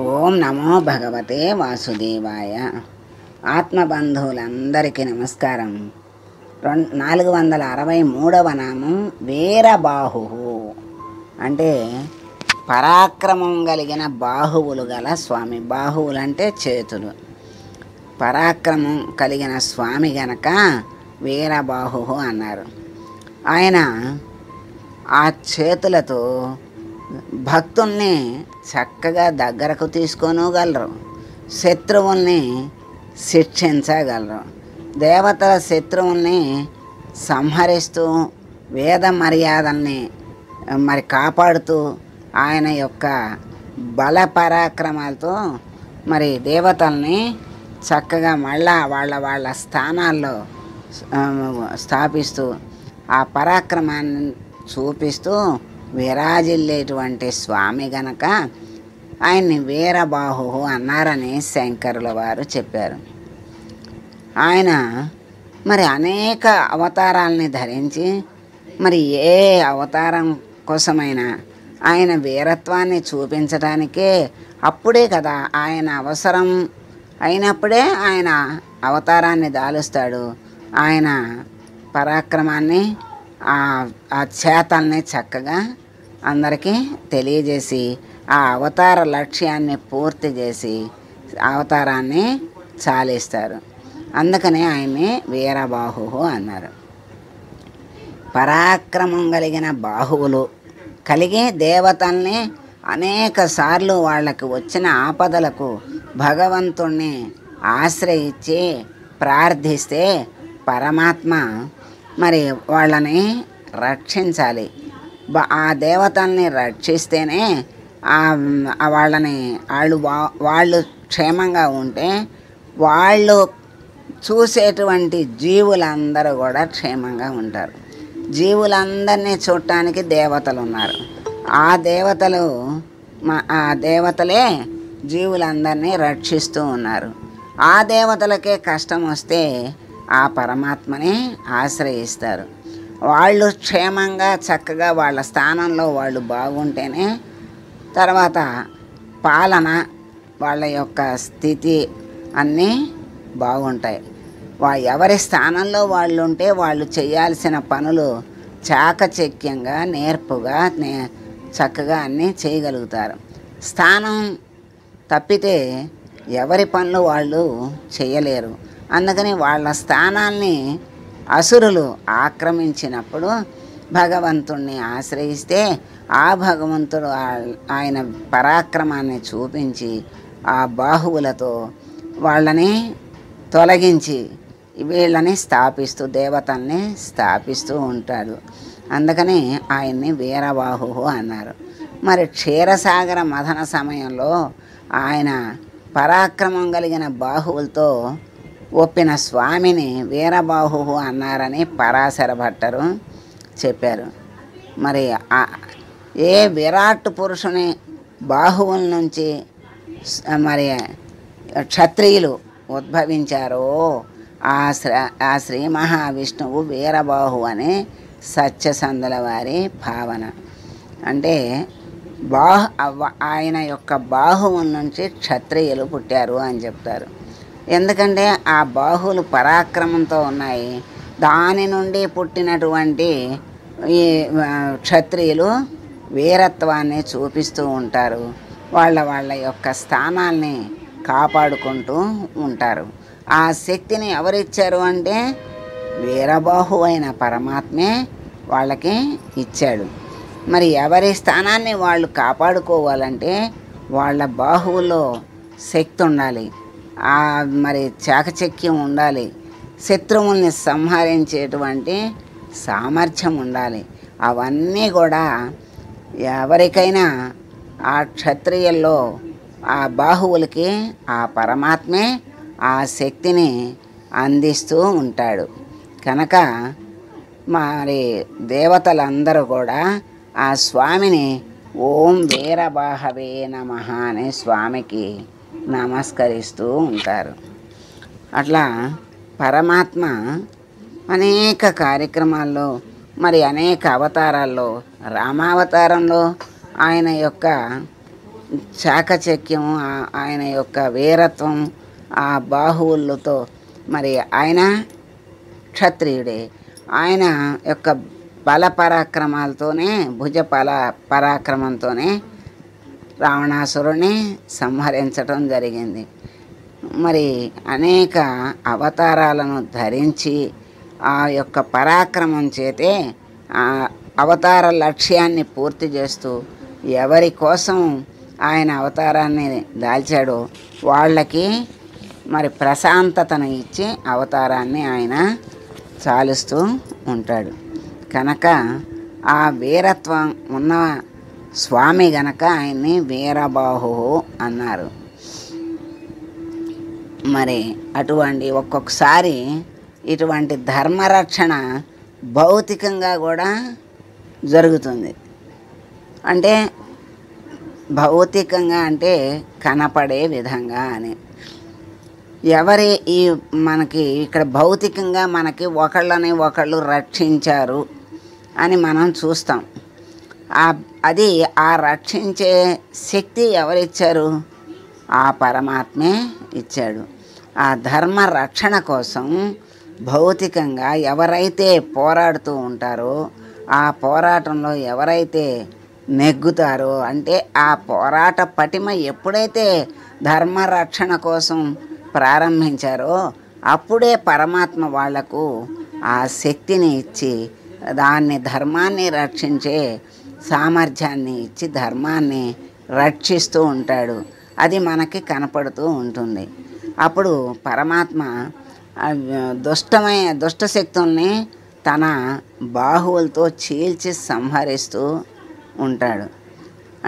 ఓం నమో భగవతే వాసుదేవాయ. ఆత్మబంధువులందరికీ నమస్కారం. 463వ నామం వీరబాహు. అంటే పరాక్రమం కలిగిన బాహువులు గల స్వామి. బాహువులు అంటే చేతులు. పరాక్రమం కలిగిన స్వామి గనక వీరబాహు అన్నారు. ఆయన ఆ చేతులతో భక్తుల్ని చక్కగా దగ్గరకు తీసుకోనగలరు, శత్రువుల్ని శిక్షించగలరు. దేవతల శత్రువుల్ని సంహరిస్తూ వేద మర్యాదల్ని కాపాడుతూ ఆయన యొక్క బల పరాక్రమాలతో దేవతల్ని చక్కగా మళ్ళా వాళ్ళ స్థానాల్లో స్థాపిస్తూ ఆ పరాక్రమాన్ని చూపిస్తూ విరాజిల్లేటువంటి స్వామి గనక ఆయన్ని వీరబాహు అన్నారని శంకరుల వారు చెప్పారు. ఆయన అనేక అవతారాలని ధరించి ఏ అవతారం కోసమైనా ఆయన వీరత్వాన్ని చూపించడానికే అప్పుడే కదా, ఆయన అవసరం అయినప్పుడే ఆయన అవతారాన్ని దాలుస్తాడు. ఆయన పరాక్రమాన్ని ఆ చేతల్ని చక్కగా అందరికీ తెలియజేసి ఆ అవతార లక్ష్యాన్ని పూర్తి చేసి అవతారాన్ని చాలిస్తారు. అందుకనే ఆయన్ని వీరబాహు అన్నారు. పరాక్రమం కలిగిన బాహువులు కలిగి దేవతల్ని అనేక సార్లు వాళ్ళకి వచ్చిన ఆపదలకు భగవంతుణ్ణి ఆశ్రయించి ప్రార్థిస్తే పరమాత్మ వాళ్ళని రక్షించాలి. ఆ దేవతల్ని రక్షిస్తేనే వాళ్ళు క్షేమంగా ఉంటే వాళ్ళు చూసేటువంటి జీవులందరూ కూడా క్షేమంగా ఉంటారు. జీవులందరినీ చూడటానికి దేవతలు ఉన్నారు. ఆ దేవతలే జీవులందరినీ రక్షిస్తూ ఉన్నారు. ఆ దేవతలకే కష్టం వస్తే ఆ పరమాత్మని ఆశ్రయిస్తారు. వాళ్ళు క్షేమంగా చక్కగా వాళ్ళ స్థానంలో వాళ్ళు బాగుంటేనే తర్వాత పాలన వాళ్ళ యొక్క స్థితి అన్నీ బాగుంటాయి. ఎవరి స్థానంలో వాళ్ళు ఉంటే వాళ్ళు చేయాల్సిన పనులు చాకచక్యంగా నేర్పుగా చక్కగా అన్నీ చేయగలుగుతారు. స్థానం తప్పితే ఎవరి పనులు వాళ్ళు చేయలేరు. అందుకని వాళ్ళ స్థానాల్ని అసురులు ఆక్రమించినప్పుడు భగవంతుణ్ణి ఆశ్రయిస్తే ఆ భగవంతుడు ఆయన పరాక్రమాన్ని చూపించి ఆ బాహువులతో వాళ్ళని తొలగించి వీళ్ళని స్థాపిస్తూ దేవతల్ని స్థాపిస్తూ ఉంటాడు. అందుకని ఆయన్ని వీరబాహు అన్నారు. క్షీరసాగర మథన సమయంలో ఆయన పరాక్రమం కలిగిన బాహువులతో ఒప్పిన స్వామిని వీరబాహు అన్నారని పరాశర భట్టరు చెప్పారు. ఏ విరాట్ పురుషుని బాహువుల నుంచి క్షత్రియులు ఉద్భవించారో ఆ శ్రీ మహావిష్ణువు వీరబాహు అని సత్యసంధుల వారి భావన. అంటే ఆయన యొక్క బాహువుల నుంచి క్షత్రియులు పుట్టారు అని చెప్తారు. ఎందుకంటే ఆ బాహువులు పరాక్రమంతో ఉన్నాయి. దాని నుండి పుట్టినటువంటి ఈ క్షత్రియులు వీరత్వాన్ని చూపిస్తూ ఉంటారు. వాళ్ళ యొక్క స్థానాల్ని కాపాడుకుంటూ ఉంటారు. ఆ శక్తిని ఎవరిచ్చారు అంటే వీరబాహు అయిన పరమాత్మే వాళ్ళకి ఇచ్చాడు. ఎవరి స్థానాన్ని వాళ్ళు కాపాడుకోవాలంటే వాళ్ళ బాహువులో శక్తి ఉండాలి, చాకచక్యం ఉండాలి, శత్రువుల్ని సంహరించేటువంటి సామర్థ్యం ఉండాలి. అవన్నీ కూడా ఎవరికైనా ఆ క్షత్రియుల్లో ఆ బాహువులకి ఆ పరమాత్మే ఆ శక్తిని అందిస్తూ ఉంటాడు. కనుక దేవతలందరూ కూడా ఆ స్వామిని ఓం వీరబాహవే నమః అనే స్వామికి నమస్కరిస్తూ ఉంటారు. అట్లా పరమాత్మ అనేక కార్యక్రమాల్లో అనేక అవతారాల్లో రామావతారంలో ఆయన యొక్క చాకచక్యం, ఆయన యొక్క వీరత్వం, ఆ బాహువులతో మరి ఆయన క్షత్రియుడే. ఆయన యొక్క బల పరాక్రమాలతోనే, భుజ పరాక్రమంతోనే రావణాసురుణ్ణి సంహరించటం జరిగింది. మరి అనేక అవతారాలను ధరించి ఆ యొక్క పరాక్రమం చేతే ఆ అవతార లక్ష్యాన్ని పూర్తి చేస్తూ ఎవరి కోసం ఆయన అవతారాన్ని దాల్చాడో వాళ్ళకి మరి ప్రశాంతతను ఇచ్చి అవతారాన్ని ఆయన చాలుస్తూ ఉంటాడు. కనుక ఆ వీరత్వం ఉన్న స్వామి గనక ఆయన్ని వీరబాహు అన్నారు. మరి అటువంటి ఒక్కొక్కసారి ఇటువంటి ధర్మరక్షణ భౌతికంగా కూడా జరుగుతుంది. అంటే భౌతికంగా అంటే కనపడే విధంగా అని. ఎవరి ఈ మనకి ఇక్కడ భౌతికంగా మనకి ఒకళ్ళని ఒకళ్ళు రక్షించారు అని మనం చూస్తాం. అది ఆ రక్షించే శక్తి ఎవరిచ్చారు? ఆ పరమాత్మే ఇచ్చాడు. ఆ ధర్మ రక్షణ కోసం భౌతికంగా ఎవరైతే పోరాడుతూ ఉంటారో, ఆ పోరాటంలో ఎవరైతే నెగ్గుతారో, అంటే ఆ పోరాట పటిమ ఎప్పుడైతే ధర్మ రక్షణ కోసం ప్రారంభించారో అప్పుడే పరమాత్మ వాళ్లకు ఆ శక్తిని ఇచ్చి దాన్ని ధర్మాన్ని రక్షించే సామర్థ్యాన్ని ఇచ్చి ధర్మాన్ని రక్షిస్తూ ఉంటాడు. అది మనకి కనపడుతూ ఉంటుంది. అప్పుడు పరమాత్మ దుష్ట శక్తుల్ని తన బాహువులతో చీల్చి సంహరిస్తూ ఉంటాడు.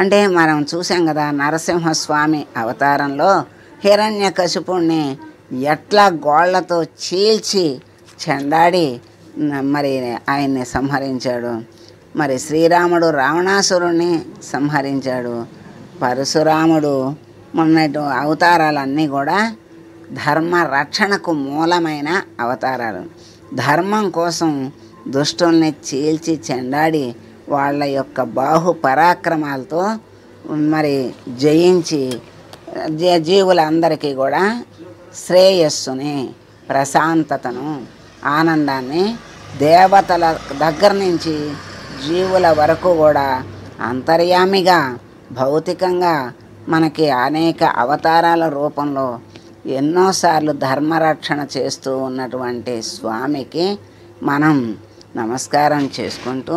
అంటే మనం చూసాం కదా, నరసింహస్వామి అవతారంలో హిరణ్యకశిపుణ్ణి ఎట్లా గోళ్లతో చీల్చి చెండాడి మరి ఆయన్ని సంహరించాడు. మరి శ్రీరాముడు రావణాసురుణ్ణి సంహరించాడు. పరశురాముడు మొన్నటి అవతారాలన్నీ కూడా ధర్మ రక్షణకు మూలమైన అవతారాలు. ధర్మం కోసం దుష్టుల్ని చీల్చి చెండాడి వాళ్ళ యొక్క బాహు పరాక్రమాలతో మరి జయించి జీవులందరికీ కూడా శ్రేయస్సుని, ప్రశాంతతను, ఆనందాన్ని దేవతల దగ్గర నుంచి జీవుల వరకు కూడా అంతర్యామిగా భౌతికంగా మనకి అనేక అవతారాల రూపంలో ఎన్నోసార్లు ధర్మరక్షణ చేస్తూ ఉన్నటువంటి స్వామికి మనం నమస్కారం చేసుకుంటూ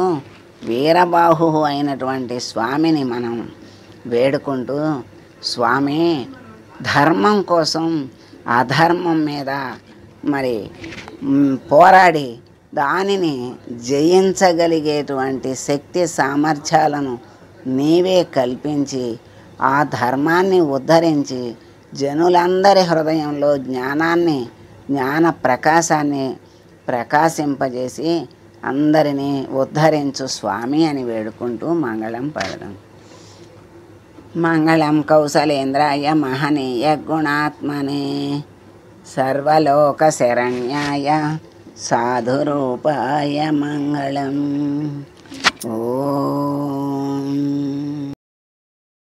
వీరబాహు అయినటువంటి స్వామిని మనం వేడుకుంటూ, స్వామి ధర్మం కోసం అధర్మం మీద మరి పోరాడి దానిని జయించగలిగేటువంటి శక్తి సామర్థ్యాలను నీవే కల్పించి ఆ ధర్మాన్ని ఉద్ధరించి జనులందరి హృదయంలో జ్ఞాన ప్రకాశాన్ని ప్రకాశింపజేసి అందరినీ ఉద్ధరించు స్వామి అని వేడుకుంటూ మంగళం పాడదాం. మంగళం కౌసలేంద్రాయ మహనీయ గుణాత్మనే సర్వలోక శరణ్యాయ సాధురూపాయ మంగళం. ఓం